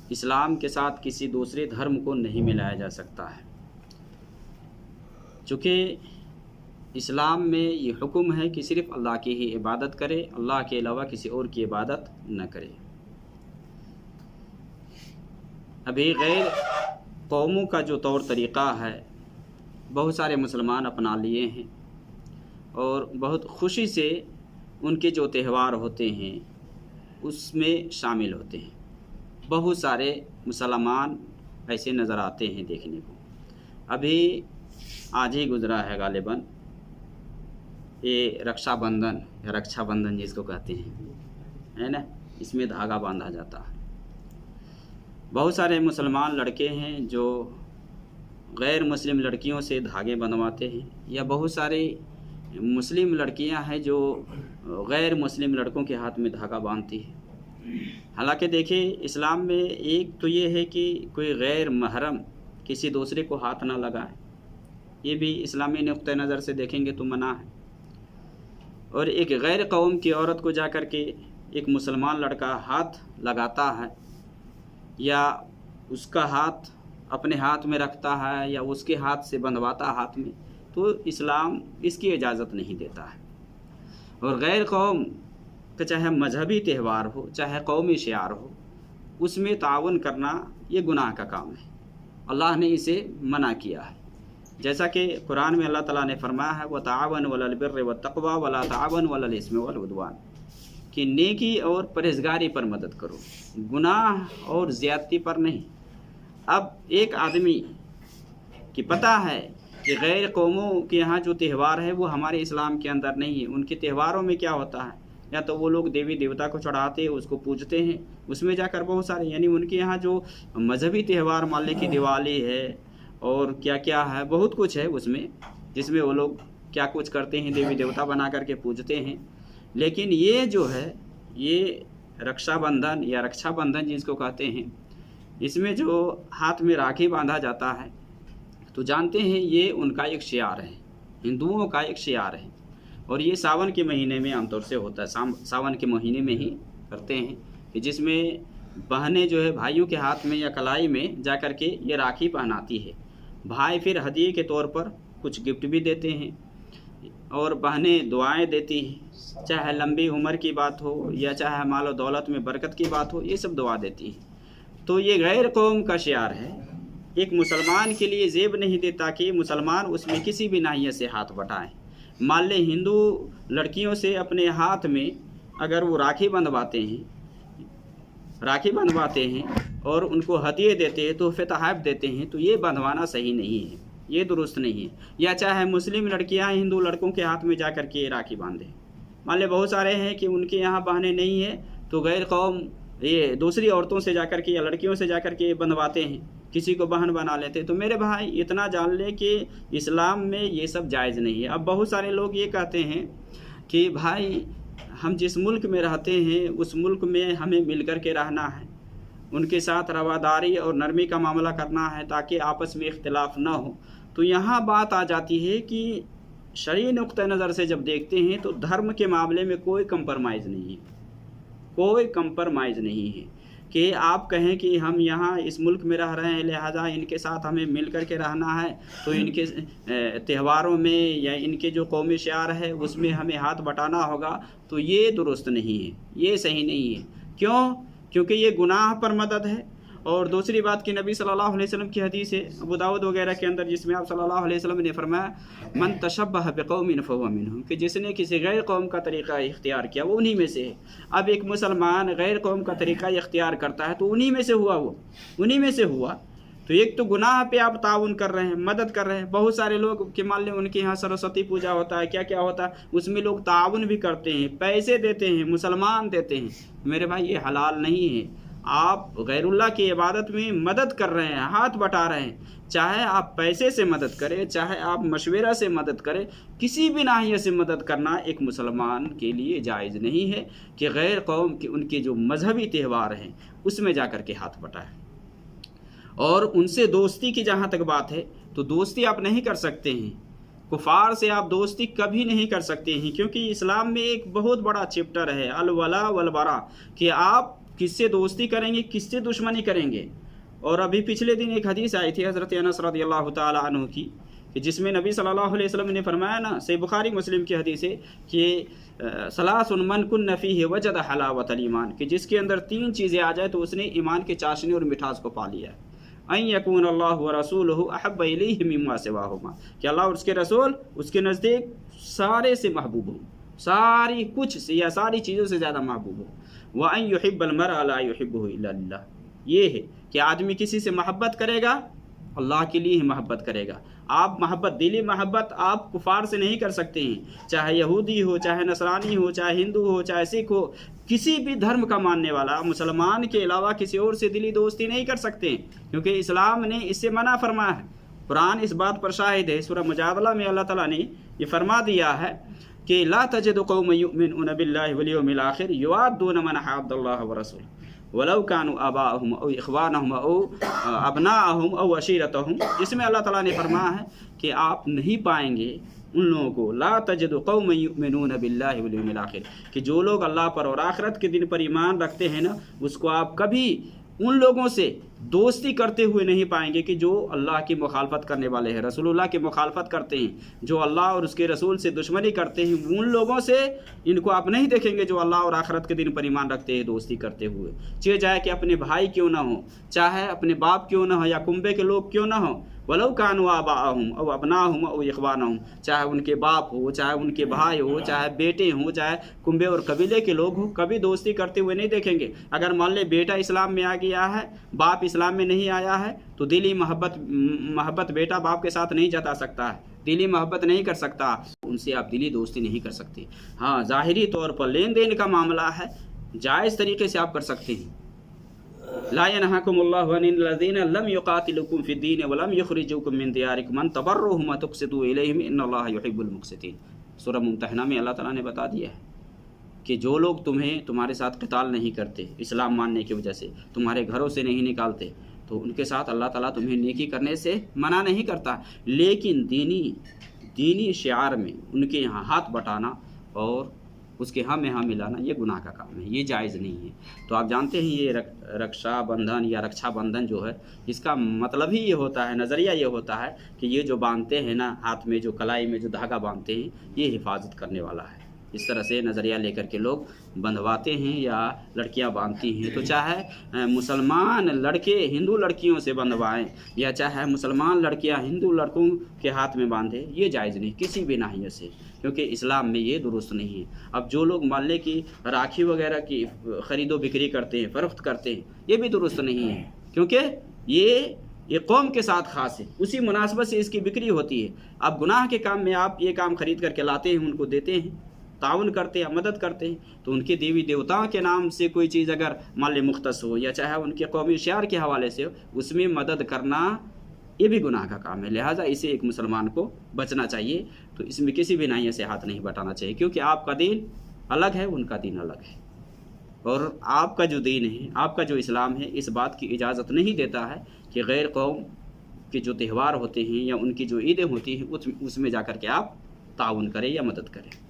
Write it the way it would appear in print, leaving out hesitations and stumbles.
اسلام کے ساتھ کسی دوسرے دھرم کو نہیں ملایا جا سکتا ہے، چونکہ اسلام میں یہ حکم ہے کہ صرف اللہ کی ہی عبادت کرے، اللہ کے علاوہ کسی اور کی عبادت نہ کرے۔ ابھی غیر قوموں کا جو طور طریقہ ہے بہت سارے مسلمان اپنا لیے ہیں، اور بہت خوشی سے ان کے جو تہوار ہوتے ہیں اس میں شامل ہوتے ہیں۔ بہت سارے مسلمان ایسے نظر آتے ہیں دیکھنے کو۔ ابھی آج ہی گزرا ہے غالباً یہ رکشا بندھن یا رکشا بندھن جس کو کہتے ہیں، ہے نا، اس میں دھاگا باندھا جاتا ہے۔ بہت سارے مسلمان لڑکے ہیں جو غیر مسلم لڑکیوں سے دھاگے بندھواتے ہیں، یا بہت سارے مسلم لڑکیاں ہیں جو غیر مسلم لڑکوں کے ہاتھ میں دھاگا باندھتی ہیں۔ حالانکہ دیکھیں اسلام میں ایک تو یہ ہے کہ کوئی غیر محرم کسی دوسرے کو ہاتھ نہ لگائے، یہ بھی اسلامی نقطہ نظر سے دیکھیں گے تو منع ہے۔ اور ایک غیر قوم کی عورت کو جا کر کے ایک مسلمان لڑکا ہاتھ لگاتا ہے یا اس کا ہاتھ اپنے ہاتھ میں رکھتا ہے یا اس کے ہاتھ سے بندھواتا ہاتھ میں، تو اسلام اس کی اجازت نہیں دیتا ہے۔ اور غیر قوم کا چاہے مذہبی تہوار ہو چاہے قومی شعار ہو، اس میں تعاون کرنا یہ گناہ کا کام ہے، اللہ نے اسے منع کیا ہے۔ جیسا کہ قرآن میں اللہ تعالیٰ نے فرمایا ہے وَتَعَاوَنُوا عَلَى الْبِرِّ وَالتَّقْوَىٰ وَلَا تَعَاوَنُوا عَلَى الْإِثْمِ وَالْعُدْوَانِ، کہ نیکی اور پرہیزگاری پر مدد کرو، گناہ اور زیادتی پر نہیں۔ اب ایک آدمی کی پتہ ہے کہ غیر قوموں کے یہاں جو تہوار ہے وہ ہمارے اسلام کے اندر نہیں ہے، ان کے تہواروں میں کیا ہوتا ہے، یا تو وہ لوگ دیوی دیوتا کو چڑھاتے ہیں، اس کو پوجتے ہیں، اس میں جا کر بہت سارے یعنی ان کے یہاں جو مذہبی تہوار مان لیں کہ دیوالی ہے اور کیا کیا ہے، بہت کچھ ہے اس میں جس میں وہ لوگ کیا کچھ کرتے ہیں، دیوی دیوتا بنا کر کے پوجتے ہیں۔ لیکن یہ جو ہے یہ رکشا بندھن یا رکشا بندھن جس کو کہتے ہیں، اس میں جو ہاتھ میں راکھی باندھا جاتا ہے تو جانتے ہیں یہ ان کا ایک شعار ہے، ہندوؤں کا ایک شعار ہے، اور یہ ساون کے مہینے میں عام طور سے ہوتا ہے، ساون کے مہینے میں ہی کرتے ہیں، کہ جس میں بہنیں جو ہے بھائیوں کے ہاتھ میں یا کلائی میں جا کر کے یہ راکھی پہناتی ہے، بھائی پھر ہدیے کے طور پر کچھ گفٹ بھی دیتے ہیں اور بہنیں دعائیں دیتی ہیں، چاہے لمبی عمر کی بات ہو یا چاہے مال و دولت میں برکت کی بات ہو، یہ سب دعا دیتی ہیں۔ تو یہ غیر قوم کا شعار ہے، ایک مسلمان کے لیے زیب نہیں دیتا کہ مسلمان اس میں کسی بھی ناحیے سے ہاتھ بٹائیں۔ مان لیں ہندو لڑکیوں سے اپنے ہاتھ میں اگر وہ راکھی بندھواتے ہیں اور ان کو ہدیے دیتے ہیں، تحفے تحائف دیتے ہیں، تو یہ بندھوانا صحیح نہیں ہے، یہ درست نہیں ہے۔ یا چاہے مسلم لڑکیاں ہندو لڑکوں کے ہاتھ میں جا کر کے راکھی باندھیں، مان لیں بہت سارے ہیں کہ ان کے یہاں بہنیں نہیں ہیں تو غیر قوم یہ دوسری عورتوں سے جا کر کے یا لڑکیوں سے جا کر کے بندھواتے ہیں، کسی کو بہن بنا لیتے۔ تو میرے بھائی اتنا جان لیں کہ اسلام میں یہ سب جائز نہیں ہے۔ اب بہت سارے لوگ یہ کہتے ہیں کہ بھائی ہم جس ملک میں رہتے ہیں اس ملک میں ہمیں مل کر کے رہنا ہے، ان کے ساتھ رواداری اور نرمی کا معاملہ کرنا ہے تاکہ آپس میں اختلاف نہ ہو۔ تو یہاں بات آ جاتی ہے کہ شرعی نقطہ نظر سے جب دیکھتے ہیں تو دھرم کے معاملے میں کوئی کمپرمائز نہیں ہے، کوئی کمپرمائز نہیں ہے کہ آپ کہیں کہ ہم یہاں اس ملک میں رہ رہے ہیں لہذا ان کے ساتھ ہمیں مل کر کے رہنا ہے، تو ان کے تہواروں میں یا ان کے جو قومی شعار ہے اس میں ہمیں ہاتھ بٹانا ہوگا، تو یہ درست نہیں ہے، یہ صحیح نہیں ہے۔ کیوں؟ کیونکہ یہ گناہ پر مدد ہے۔ اور دوسری بات کہ نبی صلی اللہ علیہ وسلم کی حدیث ہے ابو داؤد وغیرہ کے اندر، جس میں آپ صلی اللہ علیہ وسلم نے فرمایا من تشبہ بقوم فہو منہم، کہ جس نے کسی غیر قوم کا طریقہ اختیار کیا وہ انہی میں سے ہے۔ اب ایک مسلمان غیر قوم کا طریقہ اختیار کرتا ہے تو انہی میں سے ہوا، وہ انہی میں سے ہوا۔ تو ایک تو گناہ پہ آپ تعاون کر رہے ہیں، مدد کر رہے ہیں۔ بہت سارے لوگ کہ مان لیں ان کے یہاں سرسوتی پوجا ہوتا ہے، کیا کیا ہوتا ہے، اس میں لوگ تعاون بھی کرتے ہیں، پیسے دیتے ہیں، مسلمان دیتے ہیں۔ میرے بھائی یہ حلال نہیں ہے، آپ غیر اللہ کی عبادت میں مدد کر رہے ہیں، ہاتھ بٹا رہے ہیں، چاہے آپ پیسے سے مدد کریں چاہے آپ مشورہ سے مدد کریں، کسی بھی ناحیے سے مدد کرنا ایک مسلمان کے لیے جائز نہیں ہے کہ غیر قوم کے ان کے جو مذہبی تہوار ہیں اس میں جا کر کے ہاتھ بٹائیں۔ اور ان سے دوستی کی جہاں تک بات ہے تو دوستی آپ نہیں کر سکتے ہیں، کفار سے آپ دوستی کبھی نہیں کر سکتے ہیں، کیونکہ اسلام میں ایک بہت بڑا چیپٹر ہے الولا والبرا، کہ آپ کس سے دوستی کریں گے، کس سے دشمنی کریں گے۔ اور ابھی پچھلے دن ایک حدیث آئی تھی حضرت انس رضی اللہ تعالی عنہ کی، کہ جس میں نبی صلی اللہ علیہ وسلم نے فرمایا نا، صحیح بخاری مسلم کی حدیث ہے کہ ثلاث من کن فیہ وجد حلاوۃ الایمان، کہ جس کے اندر 3 چیزیں آ جائے تو اس نے ایمان کے چاشنی اور مٹھاس کو پا لیا ہے۔ ان یکون اللہ ورسولہ احب الیہ مما سواہما، کہ اللہ اور اس کے رسول اس کے نزدیک سارے سے محبوب ہوں، ساری کچھ سے یا ساری چیزوں سے زیادہ محبوب ہوں۔ وان یحب المرء لا یحبہ الا للہ، یہ ہے کہ آدمی کسی سے محبت کرے گا اللہ کے لیے ہی محبت کرے گا۔ آپ محبت، دلی محبت آپ کفار سے نہیں کر سکتے ہیں، چاہے یہودی ہو، چاہے نصرانی ہو، چاہے ہندو ہو، چاہے سکھ ہو، کسی بھی دھرم کا ماننے والا مسلمان کے علاوہ کسی اور سے دلی دوستی نہیں کر سکتے، کیونکہ اسلام نے اس سے منع فرمایا ہے۔ قرآن اس بات پر شاہد ہے، سورہ مجادلہ میں اللہ تعالیٰ نے یہ فرما دیا ہے کہ لا تجد قوم یؤمنون باللہ والیوم الآخر یوادون من حاد اللہ ورسولہ ولو كانوا آباءهم او اخوانهم او ابناءهم او عشیرتهم، جس میں اللہ تعالیٰ نے فرمایا ہے کہ آپ نہیں پائیں گے ان لوگوں کو، لا تجد قوم یؤمنون باللہ والیوم الآخر، کہ جو لوگ اللہ پر اور آخرت کے دن پر ایمان رکھتے ہیں نا، اس کو آپ کبھی ان لوگوں سے دوستی کرتے ہوئے نہیں پائیں گے کہ جو اللہ کی مخالفت کرنے والے ہیں، رسول اللہ کی مخالفت کرتے ہیں، جو اللہ اور اس کے رسول سے دشمنی کرتے ہیں، ان لوگوں سے ان کو آپ نہیں دیکھیں گے جو اللہ اور آخرت کے دن پر ایمان رکھتے ہیں دوستی کرتے ہوئے، چاہے کہ اپنے بھائی کیوں نہ ہوں، چاہے اپنے باپ کیوں نہ ہو یا کنبے کے لوگ کیوں نہ ہوں، ولو كانوا آباءهم او ابناءهم او اخوانهم، چاہے ان کے باپ ہو، چاہے ان کے بھائی ہو، چاہے بیٹے ہوں، چاہے کنبے اور قبیلے کے لوگ ہوں، کبھی دوستی کرتے ہوئے نہیں دیکھیں گے۔ اگر مان لے بیٹا اسلام میں آ گیا ہے، باپ اسلام میں نہیں آیا ہے، تو دلی محبت بیٹا باپ کے ساتھ نہیں جتا سکتا ہے، دلی محبت نہیں کر سکتا، ان سے آپ دلی دوستی نہیں کر سکتے۔ ہاں ظاہری طور پر لین دین کا معاملہ ہے، جائز طریقے سے آپ کر سکتے ہیں۔ لا ينهاكم الله عن الذين لم يقاتلوكم في الدين ولم يخرجوكم من دياركم ان تبروهم وتقسطوا اليهم ان الله يحب المقسطين، سورہ ممتحنہ میں اللہ تعالیٰ نے بتا دیا ہے کہ جو لوگ تمہارے ساتھ قتال نہیں کرتے اسلام ماننے کی وجہ سے، تمہارے گھروں سے نہیں نکالتے، تو ان کے ساتھ اللہ تعالیٰ تمہیں نیکی کرنے سے منع نہیں کرتا، لیکن دینی شعار میں ان کے یہاں ہاتھ بٹانا اور اس کے ہاں میں ہاں ملانا یہ گناہ کا کام ہے، یہ جائز نہیں ہے۔ تو آپ جانتے ہیں یہ رکشا بندھن یا رکشا بندھن جو ہے، اس کا مطلب ہی یہ ہوتا ہے، نظریہ یہ ہوتا ہے کہ یہ جو باندھتے ہیں نا ہاتھ میں، جو کلائی میں جو دھاگا باندھتے ہیں، یہ حفاظت کرنے والا ہے۔ اس طرح سے نظریہ لے کر کے لوگ بندھواتے ہیں یا لڑکیاں باندھتی ہیں، تو چاہے مسلمان لڑکے ہندو لڑکیوں سے بندھوائیں یا چاہے مسلمان لڑکیاں ہندو لڑکوں کے ہاتھ میں باندھیں، یہ جائز نہیں کسی بھی ناحیے سے، کیونکہ اسلام میں یہ درست نہیں ہے۔ اب جو لوگ مان لے کہ راکھی وغیرہ کی خرید و بکری کرتے ہیں، فروخت کرتے ہیں، یہ بھی درست نہیں ہے، کیونکہ یہ قوم کے ساتھ خاص ہے، اسی مناسبت سے اس کی بکری ہوتی ہے۔ اب گناہ کے کام میں آپ یہ کام خرید کر کے لاتے ہیں، ان کو دیتے ہیں، تعاون کرتے ہیں، مدد کرتے ہیں، تو ان کے دیوی دیوتاؤں کے نام سے کوئی چیز اگر مال مختص ہو یا چاہے ان کے قومی شعار کے حوالے سے ہو، اس میں مدد کرنا یہ بھی گناہ کا کام ہے، لہٰذا اسے ایک مسلمان کو بچنا چاہیے، تو اس میں کسی بھی ناحیے سے ہاتھ نہیں بٹانا چاہیے، کیونکہ آپ کا دین الگ ہے، ان کا دین الگ ہے، اور آپ کا جو دین ہے، آپ کا جو اسلام ہے، اس بات کی اجازت نہیں دیتا ہے کہ غیر قوم کے جو تہوار ہوتے ہیں یا ان کی جو عیدیں ہوتی ہیں اس میں جا کر کے آپ تعاون کریں یا مدد کریں۔